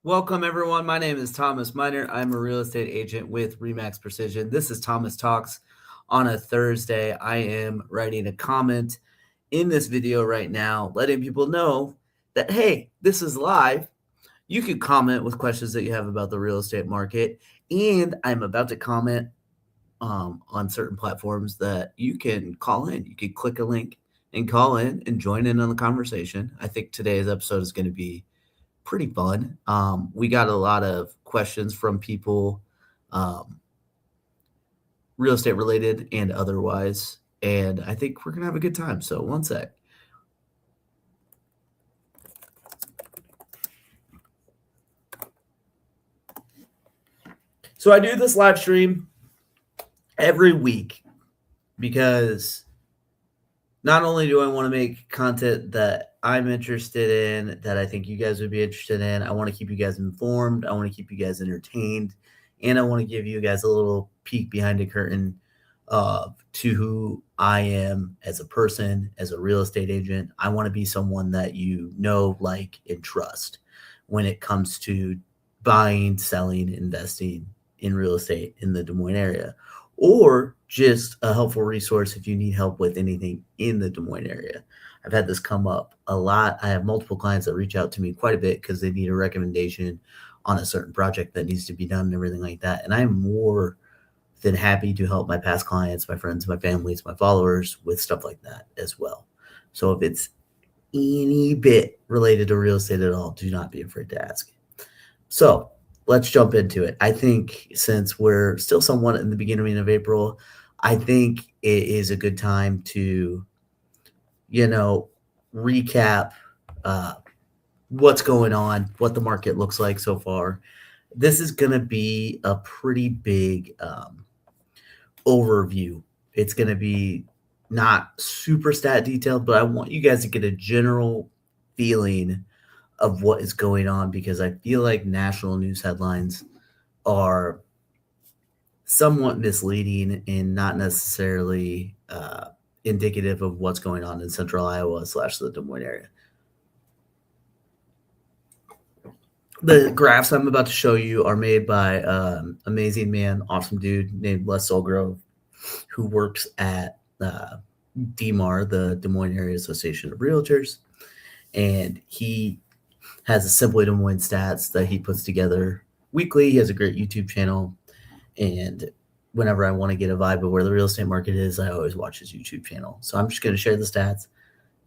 Welcome, everyone. My name is Thomas Miner. I'm a real estate agent with Remax Precision. This is Thomas Talks on a Thursday. I am writing a comment in this video right now, letting people know that, hey, this is live. You can comment with questions that you have about the real estate market. And I'm about to comment on certain platforms that you can call in. You can click a link and call in and join in on the conversation. I think today's episode is going to be pretty fun. We got a lot of questions from people, real estate related and otherwise, and I think we're gonna have a good time. So one sec. So I do this live stream every week because not only do I want to make content that I'm interested in, that I think you guys would be interested in, I want to keep you guys informed, I want to keep you guys entertained, and I want to give you guys a little peek behind the curtain to who I am as a person, as a real estate agent. I want to be someone that you know, like, and trust when it comes to buying, selling, investing in real estate in the Des Moines area, or just a helpful resource if you need help with anything in the Des Moines area. I've had this come up a lot. I have multiple clients that reach out to me quite a bit because they need a recommendation on a certain project that needs to be done and everything like that. And I'm more than happy to help my past clients, my friends, my families, my followers with stuff like that as well. So if it's any bit related to real estate at all, do not be afraid to ask. So let's jump into it. I think since we're still somewhat in the beginning of April, I think it is a good time to, recap what's going on, what the market looks like so far. This is going to be a pretty big overview. It's going to be not super stat detailed, but I want you guys to get a general feeling of what is going on because I feel like national news headlines are somewhat misleading and not necessarily indicative of what's going on in central Iowa / the Des Moines area. The graphs I'm about to show you are made by amazing man, awesome dude named Les Solgrove, who works at DMAR, the Des Moines Area Association of Realtors, and he has a Simply Des Moines stats that he puts together weekly. He has a great YouTube channel, and whenever I want to get a vibe of where the real estate market is, I always watch his YouTube channel. So I'm just going to share the stats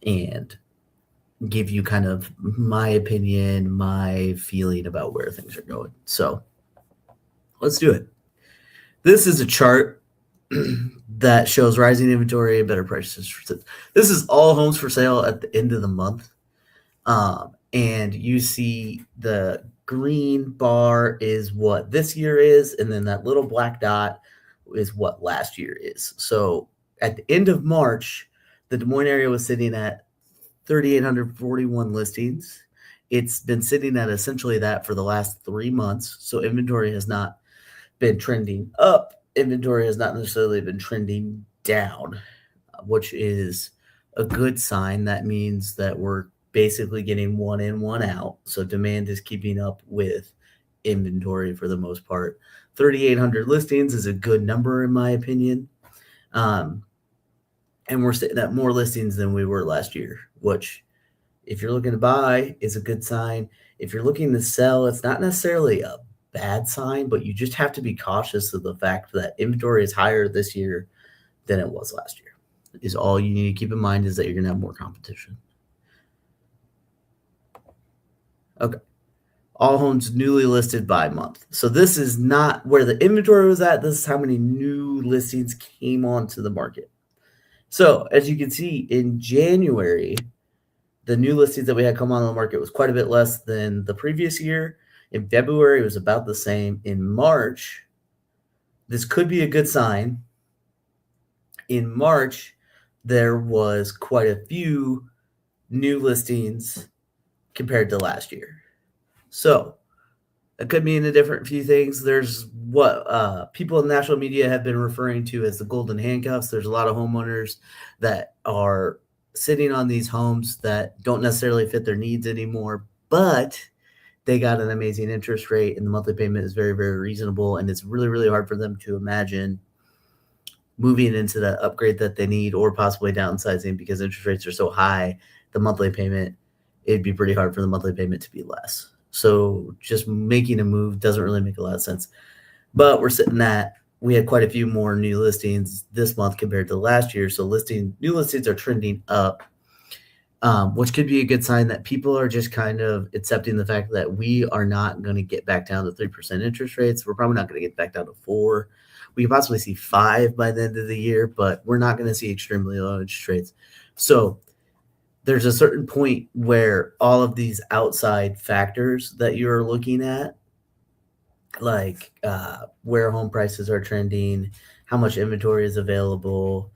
and give you kind of my opinion, my feeling about where things are going. So let's do it. This is a chart that shows rising inventory and better prices. This is all homes for sale at the end of the month. And you see the green bar is what this year is, and then that little black dot is what last year is. So at the end of March, the Des Moines area was sitting at 3,841 listings. It's been sitting at essentially that for the last 3 months. So inventory has not been trending up. Inventory has not necessarily been trending down, which is a good sign. That means that we're basically getting one in, one out. So demand is keeping up with inventory for the most part. 3,800 listings is a good number in my opinion. And we're sitting at more listings than we were last year, which if you're looking to buy is a good sign. If you're looking to sell, it's not necessarily a bad sign, but you just have to be cautious of the fact that inventory is higher this year than it was last year. Is all you need to keep in mind is that you're going to have more competition. Okay. All homes newly listed by month. So this is not where the inventory was at. This is how many new listings came onto the market. So as you can see, in January, the new listings that we had come on the market was quite a bit less than the previous year. In February, it was about the same. In March, this could be a good sign. In March, there was quite a few new listings compared to last year. So it could mean a different few things. There's what people in national media have been referring to as the golden handcuffs. There's a lot of homeowners that are sitting on these homes that don't necessarily fit their needs anymore, but they got an amazing interest rate and the monthly payment is very, very reasonable. And it's really, really hard for them to imagine moving into that upgrade that they need or possibly downsizing because interest rates are so high. The monthly payment, it'd be pretty hard for the monthly payment to be less. So just making a move doesn't really make a lot of sense. But we're sitting at, we had quite a few more new listings this month compared to last year. So new listings are trending up, which could be a good sign that people are just kind of accepting the fact that we are not going to get back down to 3% interest rates. We're probably not going to get back down to 4. We could possibly see 5 by the end of the year, but we're not going to see extremely low interest rates. So there's a certain point where all of these outside factors that you're looking at, like where home prices are trending, how much inventory is available,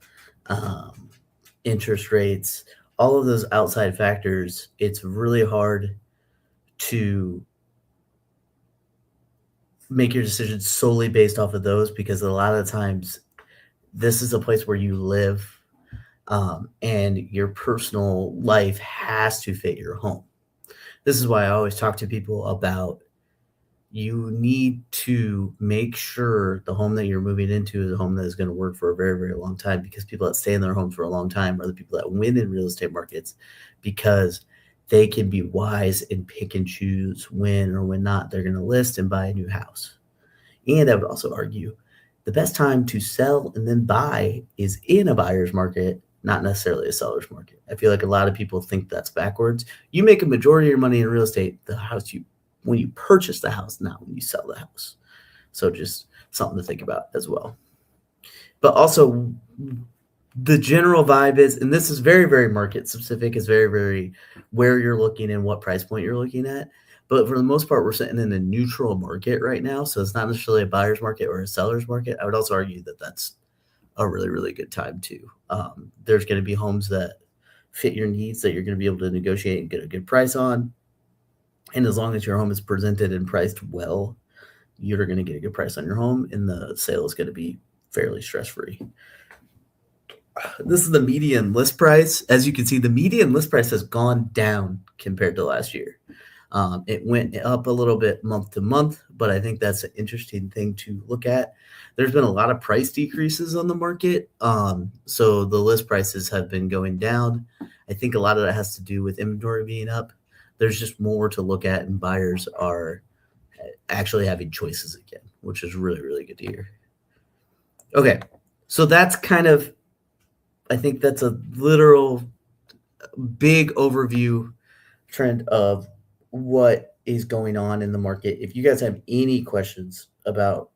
interest rates, all of those outside factors, it's really hard to make your decisions solely based off of those because a lot of times this is a place where you live, and your personal life has to fit your home. This is why I always talk to people about you need to make sure the home that you're moving into is a home that is going to work for a very, very long time, because people that stay in their homes for a long time are the people that win in real estate markets because they can be wise and pick and choose when or when not they're going to list and buy a new house. And I would also argue the best time to sell and then buy is in a buyer's market, not necessarily a seller's market. I feel like a lot of people think that's backwards. You make a majority of your money in real estate, when you purchase the house, not when you sell the house. So just something to think about as well. But also the general vibe is, and this is very, very market specific, is very, very where you're looking and what price point you're looking at. But for the most part, we're sitting in a neutral market right now. So it's not necessarily a buyer's market or a seller's market. I would also argue that that's a really, really good time too. There's going to be homes that fit your needs that you're going to be able to negotiate and get a good price on. And as long as your home is presented and priced well, you're going to get a good price on your home, and the sale is going to be fairly stress-free. This is the median list price. As you can see, the median list price has gone down compared to last year. It went up a little bit month to month, but I think that's an interesting thing to look at. There's been a lot of price decreases on the market. So the list prices have been going down. I think a lot of that has to do with inventory being up. There's just more to look at, and buyers are actually having choices again, which is really, really good to hear. Okay, so that's kind of, I think that's a literal big overview trend of what is going on in the market. If you guys have any questions about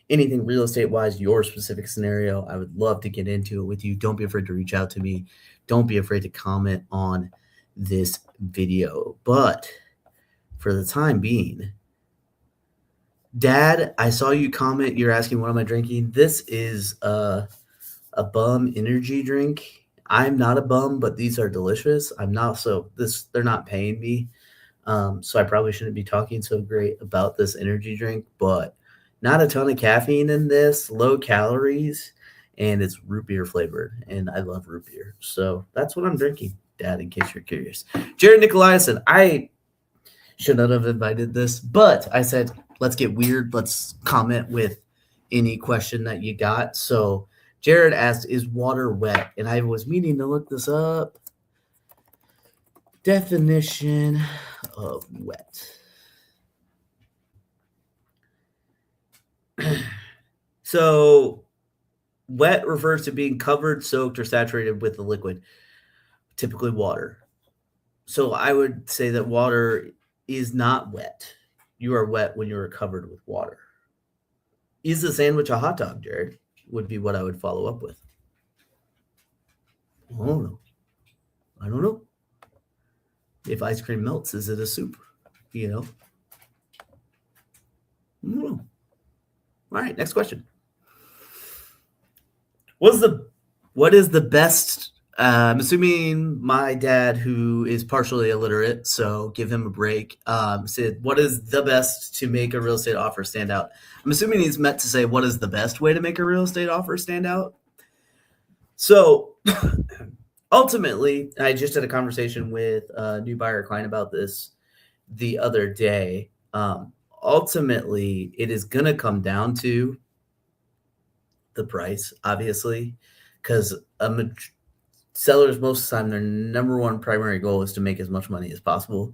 anything real estate wise, your specific scenario, I would love to get into it with you. Don't be afraid to reach out to me. Don't be afraid to comment on this video. But for the time being, Dad, I saw you comment. You're asking, what am I drinking? This is a bum energy drink. I'm not a bum, but these are delicious. They're not paying me. So I probably shouldn't be talking so great about this energy drink, but not a ton of caffeine in this, low calories, and it's root beer flavored. And I love root beer. So that's what I'm drinking, Dad, in case you're curious. Jared Nicolaisen, I should not have invited this, but I said, let's get weird. Let's comment with any question that you got. So Jared asked, is water wet? And I was meaning to look this up. Definition of wet. So wet refers to being covered, soaked, or saturated with a liquid, typically water. So I would say that water is not wet. You are wet when you are covered with water. Is the sandwich a hot dog, Jared? Would be what I would follow up with. I don't know. If ice cream melts, is it a soup? I don't know. All right, next question. What is the best? I'm assuming my dad, who is partially illiterate, so give him a break, said, what is the best to make a real estate offer stand out? I'm assuming he's meant to say, what is the best way to make a real estate offer stand out? So ultimately, I just had a conversation with a new buyer client about this. the other day. Ultimately, it is going to come down to the price, obviously, because sellers most of the time their number one primary goal is to make as much money as possible,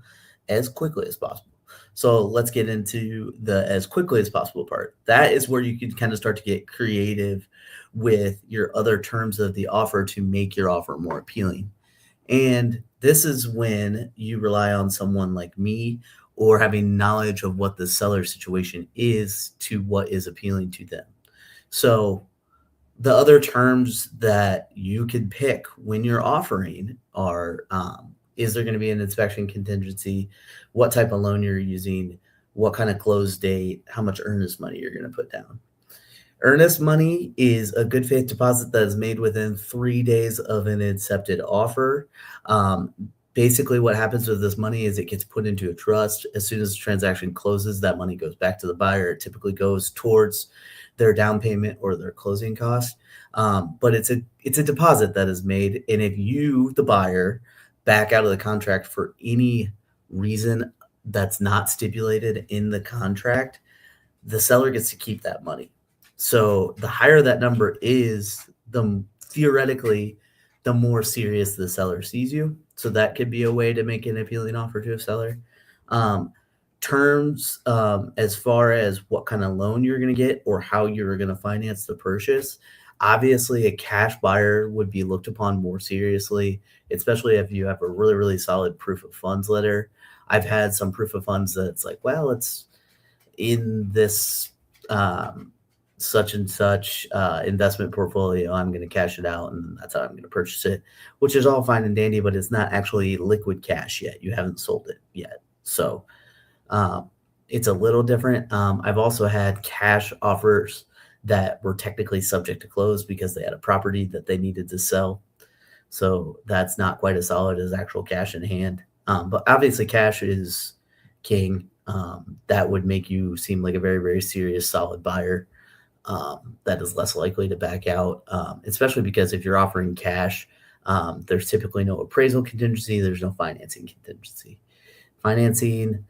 as quickly as possible. So let's get into the as quickly as possible part. That is where you can kind of start to get creative with your other terms of the offer to make your offer more appealing. And this is when you rely on someone like me or having knowledge of what the seller situation is to what is appealing to them. So the other terms that you can pick when you're offering are is there going to be an inspection contingency, what type of loan you're using, what kind of close date, how much earnest money you're going to put down. Earnest money is a good faith deposit that is made within 3 days of an accepted offer. Basically, what happens with this money is it gets put into a trust. As soon as the transaction closes, that money goes back to the buyer. It typically goes towards their down payment or their closing cost. But it's a deposit that is made, and if you, the buyer, back out of the contract for any reason that's not stipulated in the contract, the seller gets to keep that money. So the higher that number is, the theoretically, the more serious the seller sees you. So that could be a way to make an appealing offer to a seller. Terms as far as what kind of loan you're going to get or how you're going to finance the purchase. Obviously, a cash buyer would be looked upon more seriously, especially if you have a really, really solid proof of funds letter. I've had some proof of funds that's like, well, it's in this such and such investment portfolio. I'm going to cash it out, and that's how I'm going to purchase it, which is all fine and dandy, but it's not actually liquid cash yet. You haven't sold it yet. So it's a little different. I've also had cash offers that were technically subject to close because they had a property that they needed to sell. So that's not quite as solid as actual cash in hand. But obviously cash is king. That would make you seem like a very, very serious, solid buyer that is less likely to back out, especially because if you're offering cash, there's typically no appraisal contingency. There's no financing contingency. Financing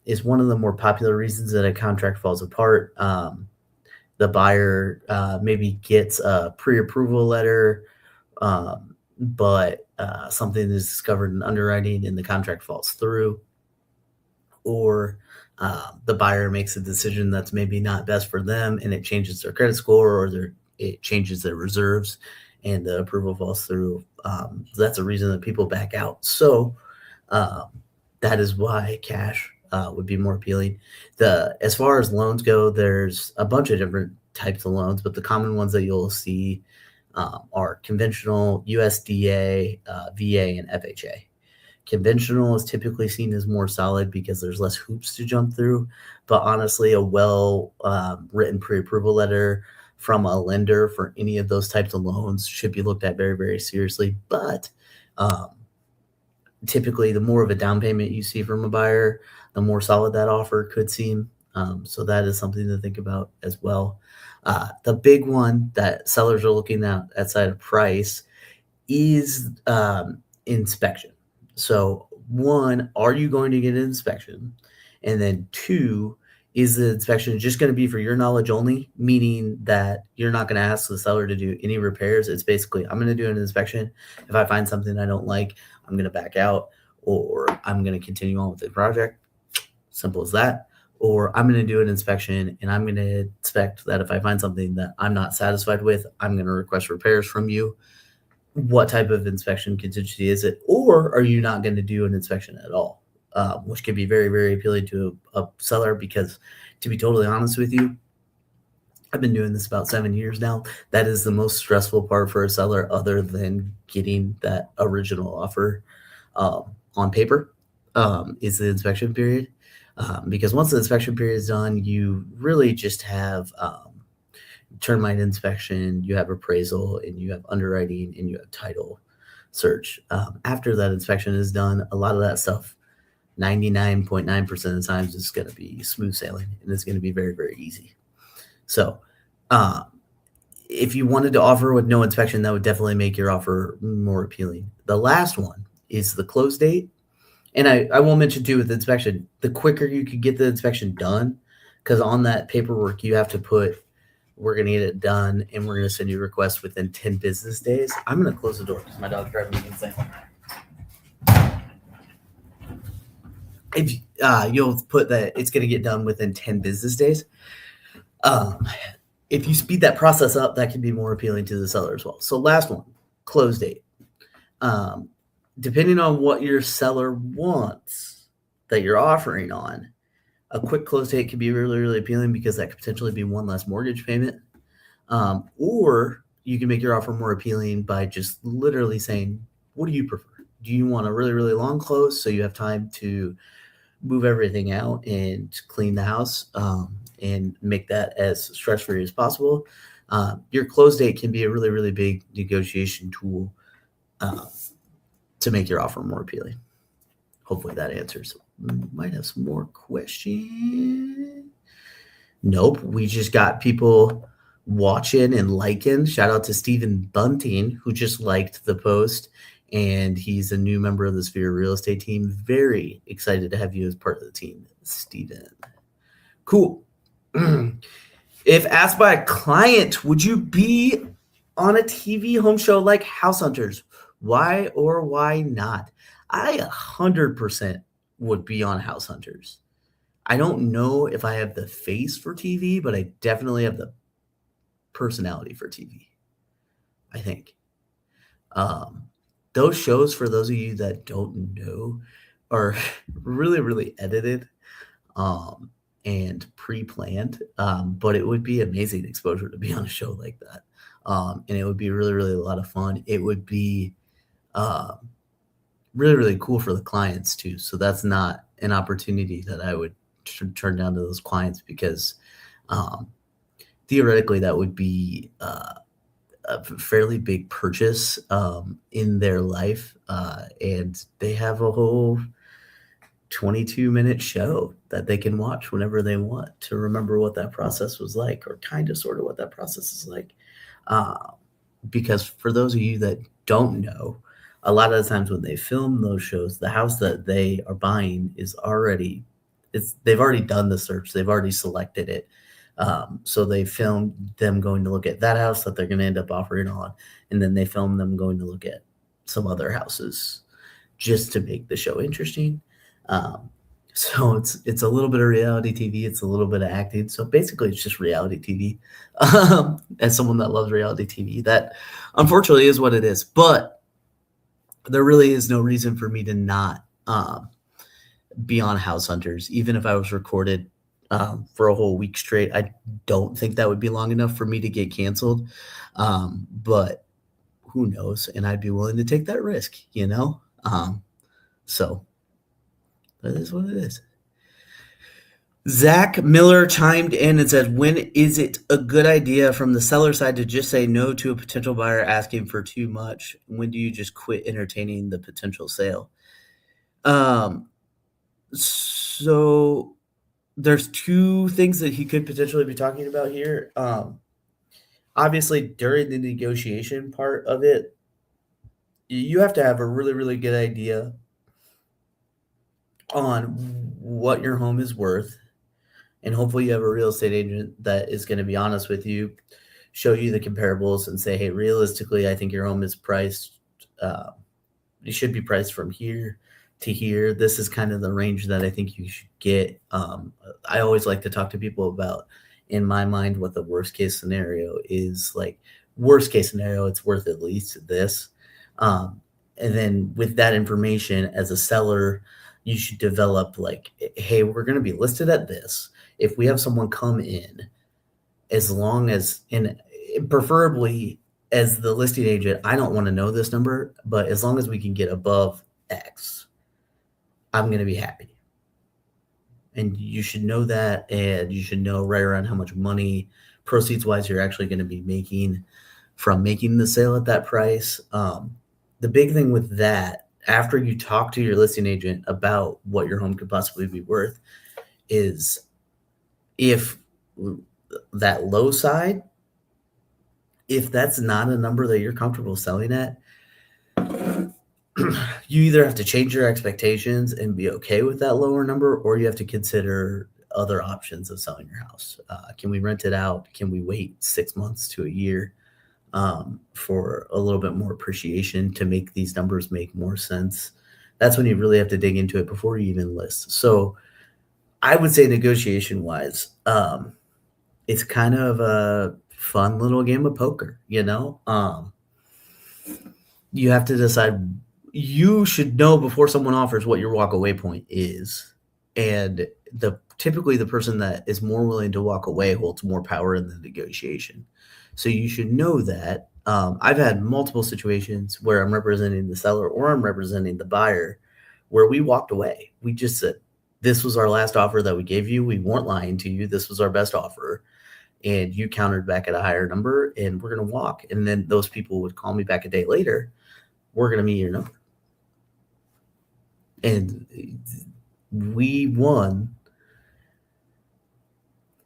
is one of the more popular reasons that a contract falls apart. The buyer maybe gets a pre-approval letter, but something is discovered in underwriting and the contract falls through, or the buyer makes a decision that's maybe not best for them and it changes their credit score or it changes their reserves and the approval falls through. That's a reason that people back out. So that is why cash would be more appealing. As far as loans go, there's a bunch of different types of loans, but the common ones that you'll see are conventional, USDA, VA, and FHA. Conventional is typically seen as more solid because there's less hoops to jump through, but honestly, a well written pre-approval letter from a lender for any of those types of loans should be looked at very, very seriously. But typically, the more of a down payment you see from a buyer, the more solid that offer could seem. So that is something to think about as well. The big one that sellers are looking at outside of price is inspection. So one, are you going to get an inspection? And then two, is the inspection just going to be for your knowledge only, meaning that you're not going to ask the seller to do any repairs? It's basically, I'm going to do an inspection. If I find something I don't like, I'm going to back out, or I'm going to continue on with the project. Simple as that. Or I'm going to do an inspection and I'm going to expect that if I find something that I'm not satisfied with, I'm going to request repairs from you. What type of inspection contingency is it? Or are you not going to do an inspection at all? Which can be very, very appealing to a seller because, to be totally honest with you, I've been doing this about 7 years now. That is the most stressful part for a seller other than getting that original offer on paper is the inspection period. Because once the inspection period is done, you really just have termite inspection, you have appraisal, and you have underwriting, and you have title search. After that inspection is done, a lot of that stuff, 99.9% of the times, is going to be smooth sailing, and it's going to be very, very easy. So if you wanted to offer with no inspection, that would definitely make your offer more appealing. The last one is the close date. And I will mention too with the inspection, the quicker you could get the inspection done, because on that paperwork you have to put, we're going to get it done and we're going to send you a request within 10 business days. I'm going to close the door because my dog's driving me insane. If you'll put that it's going to get done within 10 business days. If you speed that process up, that can be more appealing to the seller as well. So last one, close date. Depending on what your seller wants that you're offering on, a quick close date can be really, really appealing because that could potentially be one less mortgage payment. Or you can make your offer more appealing by just literally saying, what do you prefer? Do you want a really, really long close so you have time to move everything out and clean the house and make that as stress-free as possible? Your close date can be a really, really big negotiation tool to make your offer more appealing. Hopefully that answers. Might have some more questions. Nope. We just got people watching and liking. Shout out to Stephen Bunting, who just liked the post, and he's a new member of the Sphere Real Estate team. Very excited to have you as part of the team, Stephen. Cool. If asked by a client, would you be on a TV home show like House Hunters? Why or why not? I 100% would be on House Hunters. I don't know if I have the face for TV, but I definitely have the personality for TV, I think. Those shows, for those of you that don't know, are really, really edited and pre-planned, but it would be amazing exposure to be on a show like that. And it would be really, really a lot of fun. It would be really, really cool for the clients too. So that's not an opportunity that I would turn down to those clients because theoretically that would be a fairly big purchase in their life. And they have a whole 22-minute show that they can watch whenever they want to remember what that process was like, or kind of sort of what that process is like. Because for those of you that don't know, a lot of the times when they film those shows, the house that they are buying is they've already done the search. They've already selected it. So they filmed them going to look at that house that they're going to end up offering on. And then they film them going to look at some other houses just to make the show interesting. So it's a little bit of reality TV. It's a little bit of acting. So basically it's just reality TV. As someone that loves reality TV, that unfortunately is what it is. But there really is no reason for me to not be on House Hunters. Even if I was recorded for a whole week straight, I don't think that would be long enough for me to get canceled. But who knows? And I'd be willing to take that risk, So that is what it is. Zach Miller chimed in and said, when is it a good idea from the seller side to just say no to a potential buyer asking for too much? When do you just quit entertaining the potential sale? So there's two things that he could potentially be talking about here. Obviously, during the negotiation part of it, you have to have a really, really good idea on what your home is worth. And hopefully you have a real estate agent that is going to be honest with you, show you the comparables and say, hey, realistically, I think your home is priced. You should be priced from here to here. This is kind of the range that I think you should get. I always like to talk to people about, in my mind, what the worst case scenario is. Like, worst case scenario, it's worth at least this. And then with that information as a seller, you should develop like, hey, we're going to be listed at this. If we have someone come in, as long as, and preferably as the listing agent, I don't want to know this number, but as long as we can get above X, I'm going to be happy. And you should know that, and you should know right around how much money proceeds wise you're actually going to be making from making the sale at that price. The big thing with that, after you talk to your listing agent about what your home could possibly be worth, is if that low side, if that's not a number that you're comfortable selling at, you either have to change your expectations and be okay with that lower number, or you have to consider other options of selling your house. Can we rent it out? Can we wait 6 months to a year for a little bit more appreciation to make these numbers make more sense? That's when you really have to dig into it before you even list. So I would say negotiation wise, it's kind of a fun little game of poker, you know? You have to decide, you should know before someone offers what your walk away point is. And typically the person that is more willing to walk away holds more power in the negotiation. So you should know that. I've had multiple situations where I'm representing the seller or I'm representing the buyer where we walked away. We just said, this was our last offer that we gave you. We weren't lying to you. This was our best offer. And you countered back at a higher number, and we're going to walk. And then those people would call me back a day later. We're going to meet your number. And we won.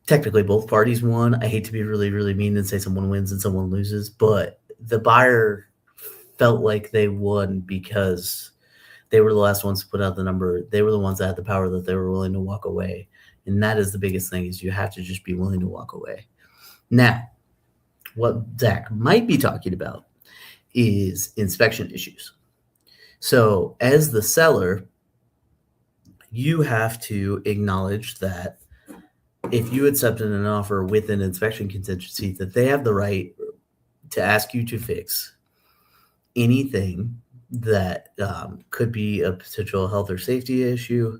Technically, both parties won. I hate to be really, really mean and say someone wins and someone loses, but the buyer felt like they won because they were the last ones to put out the number. They were the ones that had the power, that they were willing to walk away. And that is the biggest thing, is you have to just be willing to walk away. Now, what Zach might be talking about is inspection issues. So as the seller, you have to acknowledge that if you accepted an offer with an inspection contingency, that they have the right to ask you to fix anything that could be a potential health or safety issue,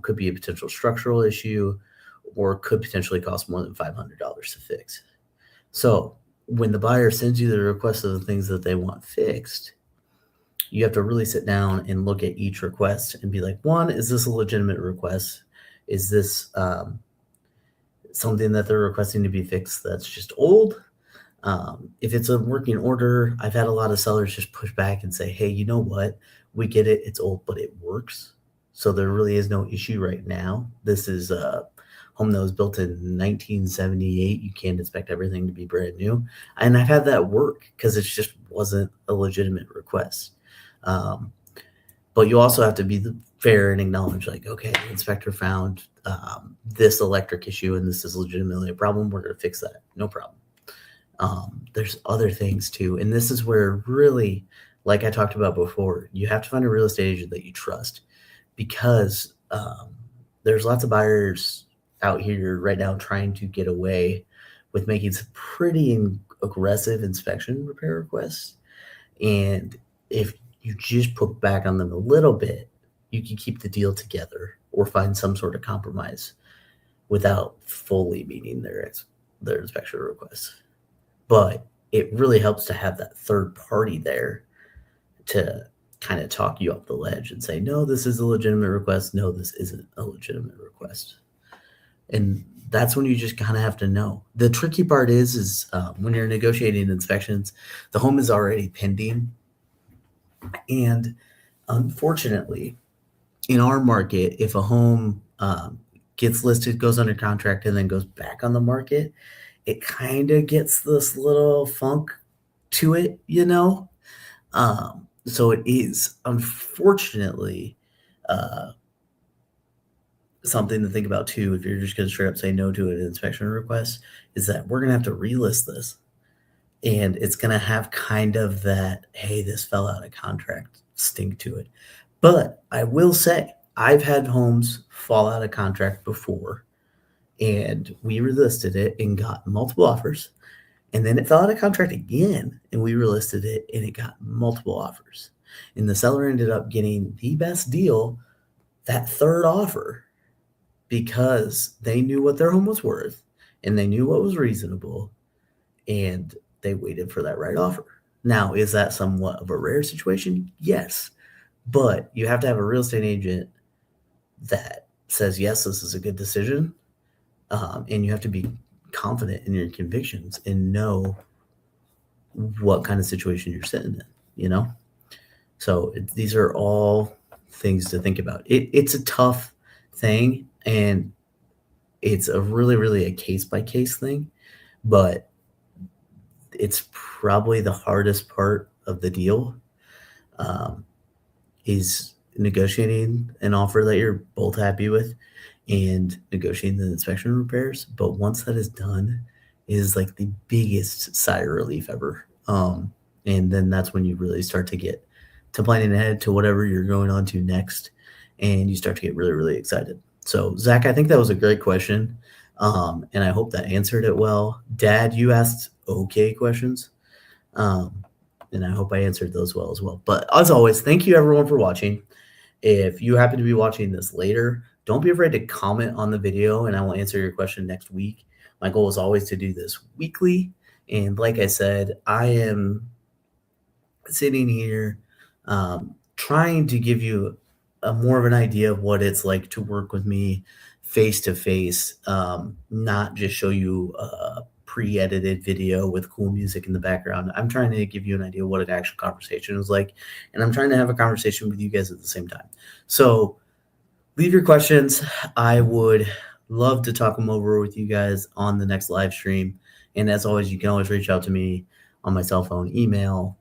could be a potential structural issue, or could potentially cost more than $500 to fix. So when the buyer sends you the request of the things that they want fixed, you have to really sit down and look at each request and be like, one, is this a legitimate request? Is this something that they're requesting to be fixed that's just old? If it's a working order, I've had a lot of sellers just push back and say, hey, you know what? We get it. It's old, but it works. So there really is no issue right now. This is a home that was built in 1978. You can't expect everything to be brand new. And I've had that work because it just wasn't a legitimate request. But you also have to be fair and acknowledge, like, okay, the inspector found this electric issue and this is legitimately a problem. We're going to fix that. No problem. There's other things too. And this is where really, like I talked about before, you have to find a real estate agent that you trust, because there's lots of buyers out here right now trying to get away with making some pretty aggressive inspection repair requests. And if you just put back on them a little bit, you can keep the deal together or find some sort of compromise without fully meeting their inspection requests. But it really helps to have that third party there to kind of talk you up the ledge and say, no, this is a legitimate request. No, this isn't a legitimate request. And that's when you just kind of have to know. The tricky part is when you're negotiating inspections, the home is already pending. And unfortunately, in our market, if a home gets listed, goes under contract, and then goes back on the market, it kind of gets this little funk to it, you know? So it is, unfortunately, something to think about too, if you're just going to straight up say no to an inspection request, is that we're going to have to relist this. And it's going to have kind of that, hey, this fell out of contract stink to it. But I will say, I've had homes fall out of contract before, and we relisted it and got multiple offers. And then it fell out of contract again, and we relisted it and it got multiple offers. And the seller ended up getting the best deal that third offer, because they knew what their home was worth and they knew what was reasonable, and they waited for that right offer. Now, is that somewhat of a rare situation? Yes. But you have to have a real estate agent that says, yes, this is a good decision. And you have to be confident in your convictions and know what kind of situation you're sitting in, you know? So these are all things to think about. It's a tough thing, and it's a really, really a case-by-case thing, but it's probably the hardest part of the deal. is negotiating an offer that you're both happy with and negotiating the inspection repairs. But once that is done, it is like the biggest sigh of relief ever. And then that's when you really start to get to planning ahead to whatever you're going on to next, and you start to get really, really excited. So, Zach, I think that was a great question, and I hope that answered it well. Dad, you asked okay questions, um, and I hope I answered those well as well. But as always, thank you everyone for watching. If you happen to be watching this later, don't be afraid to comment on the video, and I will answer your question next week. My goal is always to do this weekly, and like I said, I am sitting here trying to give you a more of an idea of what it's like to work with me face to face, not just show you a pre-edited video with cool music in the background. I'm trying to give you an idea of what an actual conversation is like, and I'm trying to have a conversation with you guys at the same time. So leave your questions. I would love to talk them over with you guys on the next live stream. And as always, you can always reach out to me on my cell phone, email,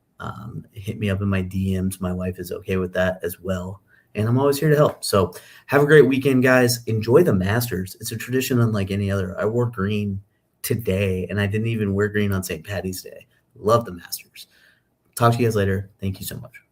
hit me up in my DMs. My wife is okay with that as well. And I'm always here to help. So have a great weekend, guys. Enjoy the Masters. It's a tradition unlike any other. I wore green today, and I didn't even wear green on St. Patty's Day. Love the Masters. Talk to you guys later. Thank you so much.